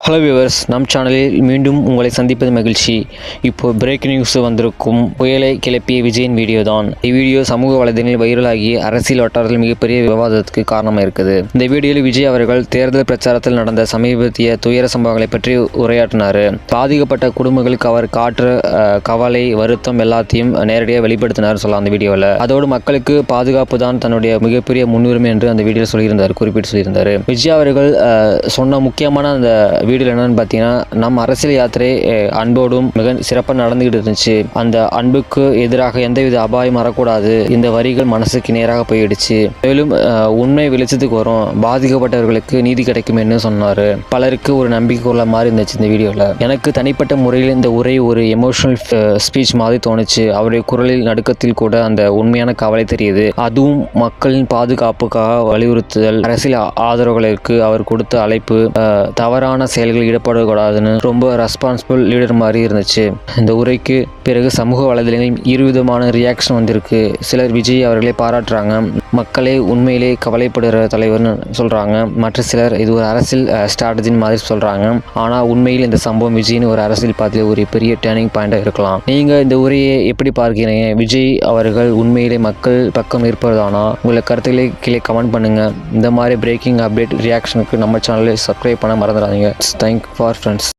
Hello viewers, நம் சேனலில் மீண்டும் உங்களை சந்திப்பது மகிழ்ச்சி. இப்போ பிரேக் நியூஸ் வந்திருக்கும் புயலை கிளப்பிய விஜயின் வீடியோ தான். இவ்வீடியோ சமூக வலைதளங்களில் வைரலாகி அரசியல் வட்டாரத்தில் மிகப்பெரிய விவாதத்துக்கு காரணமாக இருக்குது. இந்த வீடியோவில் விஜய் அவர்கள் தேர்தல் பிரச்சாரத்தில் நடந்த சமீபத்திய துயர சம்பவங்களை பற்றி உரையாற்றினார். பாதிக்கப்பட்ட குடும்பங்களுக்கு அவர் காற்று கவலை, வருத்தம் எல்லாத்தையும் நேரடியாக வெளிப்படுத்தினார் சொல்லலாம் அந்த வீடியோவில். அதோடு மக்களுக்கு பாதுகாப்பு தான் தன்னுடைய மிகப்பெரிய முன்னுரிமை என்று அந்த வீடியோவில் சொல்லியிருந்தார், குறிப்பிட்டு சொல்லியிருந்தார். விஜய் அவர்கள் சொன்ன முக்கியமான அந்த வீடியோ என்னன்னு பார்த்தீங்கன்னா, நம்ம அரசியல் யாத்திரை அன்போடும் மிக சிறப்பாக நடந்துகிட்டு இருந்துச்சு. அந்த அன்புக்கு எதிராக எந்தவித அபாயம் வரக்கூடாது. இந்த வரிகள் மனசுக்கு நேராக போயிடுச்சு. மேலும் உண்மை வெளிச்சத்துக்கு வரும், பாதிக்கப்பட்டவர்களுக்கு நீதி கிடைக்கும் என்று சொன்னார். பலருக்கு ஒரு நம்பிக்கை உள்ள மாதிரி இருந்துச்சு இந்த வீடியோவில். எனக்கு தனிப்பட்ட முறையில் இந்த உரை ஒரு எமோஷனல் ஸ்பீச் மாதிரி தோணுச்சு. அவருடைய குரலில் நடுக்கத்தில் கூட அந்த உண்மையான கவலை தெரியுது. அதுவும் மக்களின் பாதுகாப்புக்காக வலியுறுத்துதல், அரசியல் ஆதரவுகளுக்கு அவர் கொடுத்த அழைப்பு, தவறான செயல்கள் ஈடுபடக்கூடாதுன்னு ரொம்ப ரெஸ்பான்சிபிள் லீடர் மாதிரி இருந்துச்சு. இந்த உரைக்கு பிறகு சமூக வலைதளங்களில் இருவிதமான ரியாக்ஷன் வந்திருக்கு. சிலர் விஜய் அவர்களை பாராட்டுறாங்க, மக்களே உண்மையிலே கவலைப்படுகிற தலைவர்னு சொல்றாங்க. மற்ற சிலர் இது ஒரு அரசியல் ஸ்ட்ராட்டஜின் மாதிரி சொல்றாங்க. ஆனால் உண்மையில் இந்த சம்பவம் விஜயின் ஒரு அரசியல் பாதையில் ஒரு பெரிய டேர்னிங் பாயிண்டாக இருக்கலாம். நீங்கள் இந்த உரையை எப்படி பார்க்கிறீங்க? விஜய் அவர்கள் உண்மையிலே மக்கள் பக்கம் இருப்பதானா? உங்களை கருத்துக்களை கீழே கமெண்ட் பண்ணுங்க. இந்த மாதிரி பிரேக்கிங் அப்டேட் ரியாக்ஷனுக்கு நம்ம சேனலை சப்ஸ்கிரைப் பண்ண மறந்துடாதீங்க. Thank for friends.